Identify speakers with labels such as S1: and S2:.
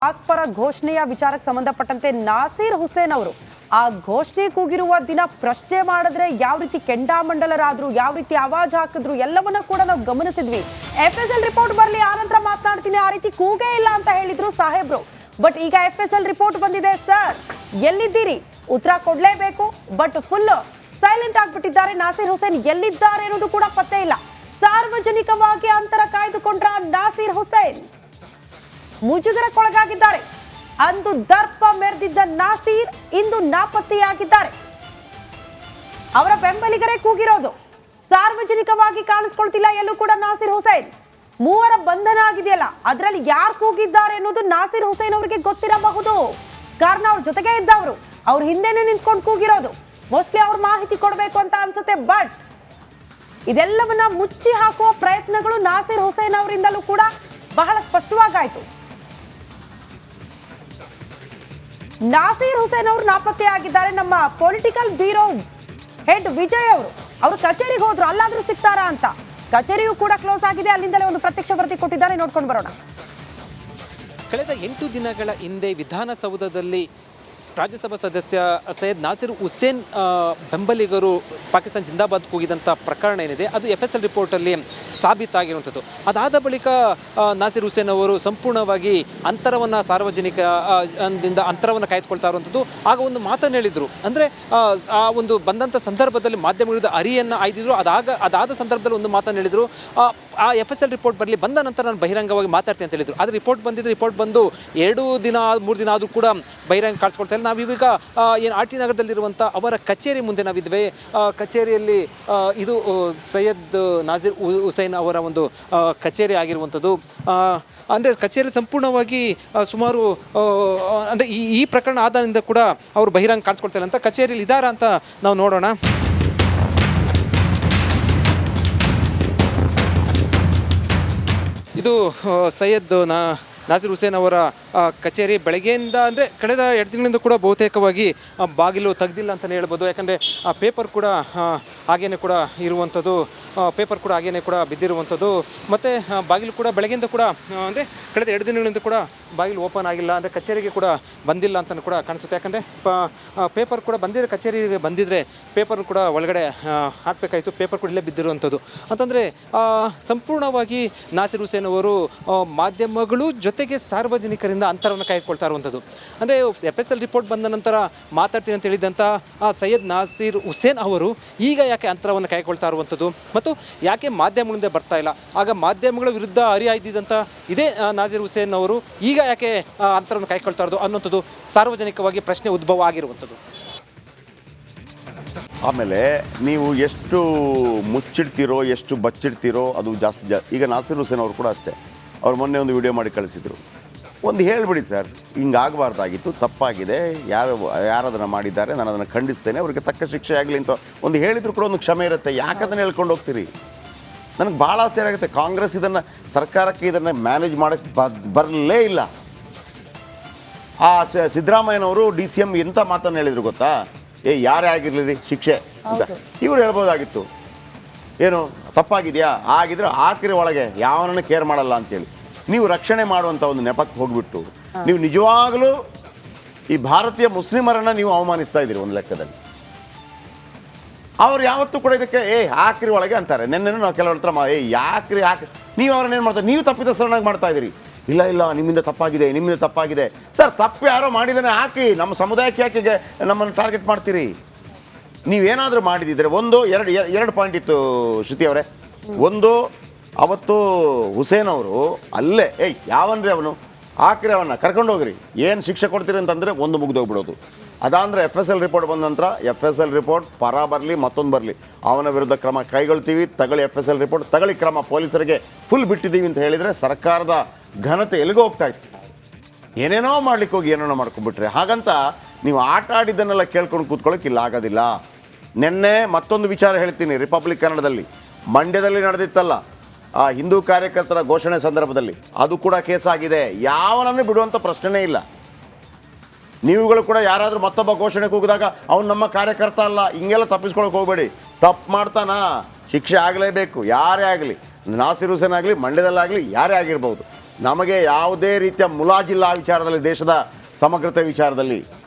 S1: ಪರ ಘೋಷಣೆಯ ವಿಚಾರಕ್ಕೆ ಸಂಬಂಧಪಟ್ಟಂತೆ ನಾಸೀರ್ ಹುಸೇನ್ ಅವರು ಆ ಘೋಷಣೆ ಕೂಗಿರುವ ದಿನ ಪ್ರಶ್ನೆ ಮಾಡಿದ್ರೆ ಯಾವ ರೀತಿ ಕೆಂಡಾಮಂಡಲರಾದ್ರು, ಯಾವ ರೀತಿ ಆವಾಜ್ ಹಾಕಿದ್ರು ಎಲ್ಲವನ್ನ ಕೂಡ ನಾವು ಗಮನಿಸಿದ್ವಿ. FSL ರಿಪೋರ್ಟ್ ಬರಲಿ ಆನಂತರ ಮಾತನಾಡ್ತೀನಿ, ಆ ರೀತಿ ಕೂಗೇ ಇಲ್ಲ ಅಂತ ಹೇಳಿದ್ರು ಸಾಹೇಬ್ರು. ಬಟ್ ಈಗ FSL ರಿಪೋರ್ಟ್ ಬಂದಿದೆ. ಸರ್ ಎಲ್ಲಿದ್ದೀರಿ, ಉತ್ತರ ಕೊಡ್ಲೇಬೇಕು. ಬಟ್ ಫುಲ್ ಸೈಲೆಂಟ್ ಆಗ್ಬಿಟ್ಟಿದ್ದಾರೆ. ನಾಸೀರ್ ಹುಸೇನ್ ಎಲ್ಲಿದ್ದಾರೆ ಅನ್ನೋದು ಕೂಡ ಪತ್ತೆ ಇಲ್ಲ. ಸಾರ್ವಜನಿಕವಾಗಿ ಅಂತರ ಕಾಯ್ದುಕೊಂಡ್ರ ನಾಸೀರ್ ಹುಸೇನ್ ಮುಜುಗರಕ್ಕೊಳಗಾಗಿದ್ದಾರೆ. ಅಂದು ದರ್ಪ ಮೆರೆದಿದ್ದ ನಾಸೀರ್ ಇಂದು ನಾಪತ್ತೆಯಾಗಿದ್ದಾರೆ. ಅವರ ಬೆಂಬಲಿಗರೇ ಕೂಗಿರೋದು, ಸಾರ್ವಜನಿಕವಾಗಿ ಕಾಣಿಸ್ಕೊಳ್ತಿಲ್ಲ ಎಲ್ಲೂ ಕೂಡ ನಾಸೀರ್ ಹುಸೇನ್. ಮೂವರ ಬಂಧನ ಆಗಿದೆಯಲ್ಲ, ಅದರಲ್ಲಿ ಯಾರು ಕೂಗಿದ್ದಾರೆ ಅನ್ನೋದು ನಾಸೀರ್ ಹುಸೇನ್ ಅವರಿಗೆ ಗೊತ್ತಿರಬಹುದು. ಕಾರಣ ಅವ್ರ ಜೊತೆಗೆ ಇದ್ದವರು, ಅವ್ರ ಹಿಂದೆನೆ ನಿಂತ್ಕೊಂಡು ಕೂಗಿರೋದು. ಮೋಸ್ಟ್ಲಿ ಅವ್ರ ಮಾಹಿತಿ ಕೊಡಬೇಕು ಅಂತ ಅನ್ಸುತ್ತೆ. ಬಟ್ ಇದೆಲ್ಲವನ್ನ ಮುಚ್ಚಿ ಹಾಕುವ ಪ್ರಯತ್ನಗಳು ನಾಸೀರ್ ಹುಸೇನ್ ಅವರಿಂದಲೂ ಕೂಡ ಬಹಳ ಸ್ಪಷ್ಟವಾಗಾಯ್ತು. ನಾಸೀರ್ ಹುಸೇನ್ ಅವರು ನಾಪತ್ತೆಯಾಗಿದ್ದಾರೆ. ನಮ್ಮ ಪೊಲಿಟಿಕಲ್ ಬ್ಯೂರೋ ಹೆಡ್ ವಿಜಯ್ ಅವರು ಕಚೇರಿಗೆ ಹೋದ್ರು, ಅಲ್ಲಾದ್ರೂ ಸಿಗ್ತಾರಾ ಅಂತ. ಕಚೇರಿಯೂ ಕೂಡ ಕ್ಲೋಸ್ ಆಗಿದೆ. ಅಲ್ಲಿಂದಲೇ ಒಂದು ಪ್ರತ್ಯಕ್ಷ ವರದಿ ಕೊಟ್ಟಿದ್ದಾರೆ, ನೋಡ್ಕೊಂಡು ಬರೋಣ.
S2: ಕಳೆದ 8 ದಿನಗಳ ಹಿಂದೆ ವಿಧಾನಸೌಧದಲ್ಲಿ ರಾಜ್ಯಸಭಾ ಸದಸ್ಯ ಸೈಯದ್ ನಾಸೀರ್ ಹುಸೇನ್ ಬೆಂಬಲಿಗರು ಪಾಕಿಸ್ತಾನ ಜಿಂದಾಬಾದ್ ಕೂಗಿದಂಥ ಪ್ರಕರಣ ಏನಿದೆ ಅದು FSL ರಿಪೋರ್ಟಲ್ಲಿ ಸಾಬೀತಾಗಿರುವಂಥದ್ದು. ಅದಾದ ಬಳಿಕ ನಾಸೀರ್ ಹುಸೇನ್ ಅವರು ಸಂಪೂರ್ಣವಾಗಿ ಅಂತರವನ್ನು ಸಾರ್ವಜನಿಕ ಅಂತರವನ್ನು ಕಾಯ್ದುಕೊಳ್ತಾ ಇರುವಂಥದ್ದು. ಆಗ ಒಂದು ಮಾತನ್ನು ಹೇಳಿದರು, ಅಂದರೆ ಆ ಒಂದು ಬಂದಂಥ ಸಂದರ್ಭದಲ್ಲಿ ಮಾಧ್ಯಮಗಳ ಅರಿಯನ್ನು ಆಯ್ದಿದ್ರು. ಅದಾದ ಸಂದರ್ಭದಲ್ಲಿ ಒಂದು ಮಾತನ್ನು ಹೇಳಿದರು, ಆ FSL ರಿಪೋರ್ಟ್ ಬರಲಿ, ಬಂದ ನಂತರ ನಾನು ಬಹಿರಂಗವಾಗಿ ಮಾತಾಡ್ತೀನಿ ಅಂತ ಹೇಳಿದರು. ಆದರೆ ರಿಪೋರ್ಟ್ ಬಂದು 2 ದಿನ 3 ದಿನ ಆದರೂ ಕೂಡ ಬಹಿರಂಗ ಕಾಣಿಸ್ಕೊಳ್ತಾ ಇಲ್ಲ. ನಾವೀಗ ಏನು RT ನಗರದಲ್ಲಿರುವಂಥ ಅವರ ಕಚೇರಿ ಮುಂದೆ ನಾವಿದ್ದೇವೆ. ಕಚೇರಿಯಲ್ಲಿ ಇದು ಸೈಯದ್ ನಾಸೀರ್ ಹುಸೇನ್ ಅವರ ಒಂದು ಕಚೇರಿ ಆಗಿರುವಂಥದ್ದು. ಅಂದರೆ ಕಚೇರಿ ಸಂಪೂರ್ಣವಾಗಿ ಸುಮಾರು ಅಂದರೆ ಈ ಪ್ರಕರಣ ಆದಾಗಿಂದ ಕೂಡ ಅವರು ಬಹಿರಂಗ ಕಾಣಿಸ್ಕೊಳ್ತಾ ಇಲ್ಲ ಅಂತ ಕಚೇರಿಯಲ್ಲಿ ಇದ್ದಾರಾ ಅಂತ ನಾವು ನೋಡೋಣ. ಇದು ಸೈಯದ್ ನಾಸೀರ್ ಹುಸೇನ್ ಅವರ ಕಚೇರಿ. ಬೆಳಗ್ಗೆಯಿಂದ ಅಂದರೆ ಕಳೆದ 2 ದಿನಗಳಿಂದ ಕೂಡ ಬಹುತೇಕವಾಗಿ ಬಾಗಿಲು ತೆಗೆದಿಲ್ಲ ಅಂತಲೇ ಹೇಳ್ಬೋದು. ಯಾಕಂದರೆ ಪೇಪರ್ ಕೂಡ ಹಾಗೇನೆ ಕೂಡ ಇರುವಂಥದ್ದು, ಪೇಪರ್ ಕೂಡ ಹಾಗೇನೆ ಕೂಡ ಬಿದ್ದಿರುವಂಥದ್ದು. ಮತ್ತು ಬಾಗಿಲು ಕೂಡ ಬೆಳಗ್ಗೆಯಿಂದ ಕೂಡ ಅಂದರೆ ಕಳೆದ 2 ದಿನಗಳಿಂದ ಕೂಡ ಬಾಗಿಲು ಓಪನ್ ಆಗಿಲ್ಲ, ಅಂದರೆ ಕಚೇರಿಗೆ ಕೂಡ ಬಂದಿಲ್ಲ ಅಂತಲೂ ಕೂಡ ಕಾಣಿಸುತ್ತೆ. ಯಾಕಂದರೆ ಪೇಪರ್ ಕೂಡ ಬಂದಿರೋ ಕಚೇರಿಗೆ ಬಂದಿದ್ದರೆ ಪೇಪರ್ ಕೂಡ ಒಳಗಡೆ ಹಾಕಬೇಕಾಯಿತು. ಪೇಪರ್ ಕೂಡ ಇಲ್ಲೇ ಬಿದ್ದಿರುವಂಥದ್ದು. ಅಂತಂದರೆ ಸಂಪೂರ್ಣವಾಗಿ ನಾಸೀರ್ ಹುಸೇನ್ ಅವರು ಮಾಧ್ಯಮಗಳು ಜೊತೆಗೆ ಸಾರ್ವಜನಿಕರಿಂದ ಅಂತರವನ್ನು ಕಾಯ್ದುಕೊಳ್ತಾ ಇರುವಂಥದ್ದು. ಅಂದರೆ FSL ರಿಪೋರ್ಟ್ ಬಂದ ನಂತರ ಮಾತಾಡ್ತೀನಿ ಅಂತ ಹೇಳಿದಂಥ ಸೈಯದ್ ನಾಸೀರ್ ಹುಸೇನ್ ಅವರು ಈಗ ಯಾಕೆ ಅಂತರವನ್ನು ಕಾಯ್ಕೊಳ್ತಾ ಇರುವಂಥದ್ದು ಮತ್ತು ಯಾಕೆ ಮಾಧ್ಯಮಗಳಿಂದ ಬರ್ತಾ ಇಲ್ಲ, ಆಗ ಮಾಧ್ಯಮಗಳ ವಿರುದ್ಧ ಹರಿಹಾಯ್ದಿದ್ದಂಥ ಇದೇ ನಾಸೀರ್ ಹುಸೇನ್ ಅವರು ಈಗ ಯಾಕೆ ಅಂತರವನ್ನು ಕಾಯ್ಕೊಳ್ತಾ ಇರೋದು ಅನ್ನೋಂಥದ್ದು ಸಾರ್ವಜನಿಕವಾಗಿ ಪ್ರಶ್ನೆ ಉದ್ಭವ ಆಗಿರುವಂಥದ್ದು.
S3: ಆಮೇಲೆ ನೀವು ಎಷ್ಟು ಮುಚ್ಚಿಡ್ತೀರೋ ಎಷ್ಟು ಬಚ್ಚಿಡ್ತೀರೋ ಅದು ಜಾಸ್ತಿ. ಈಗ ನಾಸೀರ್ ಹುಸೇನ್ ಅವರು ಕೂಡ ಅಷ್ಟೇ. ಅವ್ರು ಮೊನ್ನೆ ಒಂದು ವಿಡಿಯೋ ಮಾಡಿ ಕಳಿಸಿದರು. ಒಂದು ಹೇಳಿಬಿಡಿ ಸರ್, ಹಿಂಗಾಗಬಾರ್ದಾಗಿತ್ತು, ತಪ್ಪಾಗಿದೆ, ಯಾರದನ್ನು ಮಾಡಿದ್ದಾರೆ, ನಾನು ಅದನ್ನು ಖಂಡಿಸ್ತೇನೆ, ಅವರಿಗೆ ತಕ್ಕ ಶಿಕ್ಷೆ ಆಗಲಿ ಅಂತ ಒಂದು ಹೇಳಿದ್ರು ಕೂಡ ಒಂದು ಕ್ಷಮೆ ಇರುತ್ತೆ. ಯಾಕದನ್ನು ಹೇಳ್ಕೊಂಡು ಹೋಗ್ತೀರಿ? ನನಗೆ ಭಾಳ ಆಶ್ಚರ್ಯ ಆಗುತ್ತೆ. ಕಾಂಗ್ರೆಸ್ ಇದನ್ನು, ಸರ್ಕಾರಕ್ಕೆ ಇದನ್ನು ಮ್ಯಾನೇಜ್ ಮಾಡೋಕ್ಕೆ ಬರಲೇ ಇಲ್ಲ. ಆ ಸಿದ್ದರಾಮಯ್ಯನವರು DCM ಎಂಥ ಮಾತನ್ನು ಹೇಳಿದ್ರು ಗೊತ್ತಾ? ಯಾರೇ ಆಗಿರಲಿ ಶಿಕ್ಷೆ ಅಂತ ಇವ್ರು ಹೇಳ್ಬೋದಾಗಿತ್ತು. ಏನು ತಪ್ಪಾಗಿದೆಯಾ, ಆಗಿದ್ರೆ ಹಾಕಿರಿ ಒಳಗೆ, ಯಾವನನ್ನು ಕೇರ್ ಮಾಡಲ್ಲ ಅಂತೇಳಿ. ನೀವು ರಕ್ಷಣೆ ಮಾಡುವಂಥ ಒಂದು ನೆಪಕ್ಕೆ ಹೋಗ್ಬಿಟ್ಟು ನೀವು ನಿಜವಾಗಲೂ ಈ ಭಾರತೀಯ ಮುಸ್ಲಿಮರನ್ನು ನೀವು ಅವಮಾನಿಸ್ತಾ ಇದ್ದೀರಿ ಒಂದು ಲೆಕ್ಕದಲ್ಲಿ. ಅವ್ರು ಯಾವತ್ತೂ ಕೂಡ ಇದಕ್ಕೆ ಹಾಕ್ರಿ ಒಳಗೆ ಅಂತಾರೆ. ನೆನ್ನೆನೂ ನಾವು ಕೆಲವ್ರ ಹತ್ರ ಯಾಕ್ರಿ ನೀವು ಅವ್ರನ್ನೇನು ಮಾಡ್ತಾರೆ, ನೀವು ತಪ್ಪಿತಸ್ಥರನ್ನಾಗಿ ಮಾಡ್ತಾ ಇದ್ದೀರಿ. ಇಲ್ಲ ನಿಮ್ಮಿಂದ ತಪ್ಪಾಗಿದೆ. ಸರ್, ತಪ್ಪು ಯಾರೋ ಮಾಡಿದಾನೆ ಹಾಕಿ, ನಮ್ಮ ಸಮುದಾಯಕ್ಕೆ ಯಾಕೆ ನಮ್ಮನ್ನು ಟಾರ್ಗೆಟ್ ಮಾಡ್ತೀರಿ? ನೀವೇನಾದರೂ ಮಾಡಿದಿದ್ರೆ ಎರಡು ಪಾಯಿಂಟ್ ಇತ್ತು ಶ್ರುತಿ ಅವರೇ. ಒಂದು, ಅವತ್ತು ಹುಸೇನ್ ಅವರು ಅಲ್ಲೇ ಯಾವನ್ರಿ ಅವನು, ಹಾಕ್ರಿ ಅವನ್ನ, ಕರ್ಕೊಂಡು ಹೋಗ್ರಿ, ಏನು ಶಿಕ್ಷೆ ಕೊಡ್ತೀರಿ ಅಂತಂದರೆ ಒಂದು ಮುಗಿದೋಗ್ಬಿಡೋದು. ಅದಾಂದರೆ FSL ರಿಪೋರ್ಟ್ ಬಂದ ನಂತರ FSL ರಿಪೋರ್ಟ್ ಪರ ಬರಲಿ ಮತ್ತೊಂದು ಬರಲಿ ಅವನ ವಿರುದ್ಧ ಕ್ರಮ ಕೈಗೊಳ್ತೀವಿ, ತಗೊಳ್ಳಿ FSL ರಿಪೋರ್ಟ್ ತಗೊಳ್ಳಿ ಕ್ರಮ, ಪೊಲೀಸರಿಗೆ ಫುಲ್ ಬಿಟ್ಟಿದ್ದೀವಿ ಅಂತ ಹೇಳಿದರೆ ಸರ್ಕಾರದ ಘನತೆ ಎಲ್ಲಿಗೋ ಹೋಗ್ತಾ ಇತ್ತು. ಏನೇನೋ ಮಾಡ್ಲಿಕ್ಕೆ ಹೋಗಿ ಏನೇನೋ ಮಾಡ್ಕೊಂಡ್ಬಿಟ್ರೆ. ಹಾಗಂತ ನೀವು ಆಟ ಆಡಿದ್ದನ್ನೆಲ್ಲ ಕೇಳ್ಕೊಂಡು ಕೂತ್ಕೊಳ್ಳೋಕೆ ಇಲ್ಲ, ಆಗೋದಿಲ್ಲ. ನಿನ್ನೆ ಮತ್ತೊಂದು ವಿಚಾರ ಹೇಳ್ತೀನಿ. ರಿಪಬ್ಲಿಕ್ ಕನ್ನಡದಲ್ಲಿ ಮಂಡ್ಯದಲ್ಲಿ ನಡೆದಿತ್ತಲ್ಲ ಆ ಹಿಂದೂ ಕಾರ್ಯಕರ್ತರ ಘೋಷಣೆ ಸಂದರ್ಭದಲ್ಲಿ, ಅದು ಕೂಡ ಕೇಸಾಗಿದೆ. ಯಾವನನ್ನು ಬಿಡುವಂಥ ಪ್ರಶ್ನೆನೇ ಇಲ್ಲ. ನೀವುಗಳು ಕೂಡ ಯಾರಾದರೂ ಮತ್ತೊಬ್ಬ ಘೋಷಣೆ ಕೂಗಿದಾಗ ಅವ್ನು ನಮ್ಮ ಕಾರ್ಯಕರ್ತ ಅಲ್ಲ ಹಿಂಗೆಲ್ಲ ತಪ್ಪಿಸ್ಕೊಳಕ್ಕೆ ಹೋಗಬೇಡಿ. ತಪ್ಪು ಮಾಡ್ತಾನ ಶಿಕ್ಷೆ ಆಗಲೇಬೇಕು, ಯಾರೇ ಆಗಲಿ. ನಾಸೀರ್ ಹುಸೇನ್ ಆಗಲಿ, ಮಂಡ್ಯದಲ್ಲಾಗಲಿ, ಯಾರೇ ಆಗಿರ್ಬೋದು. ನಮಗೆ ಯಾವುದೇ ರೀತಿಯ ಮುಲಾಜಿಲ್ಲ ಆ ವಿಚಾರದಲ್ಲಿ, ದೇಶದ ಸಮಗ್ರತೆ ವಿಚಾರದಲ್ಲಿ.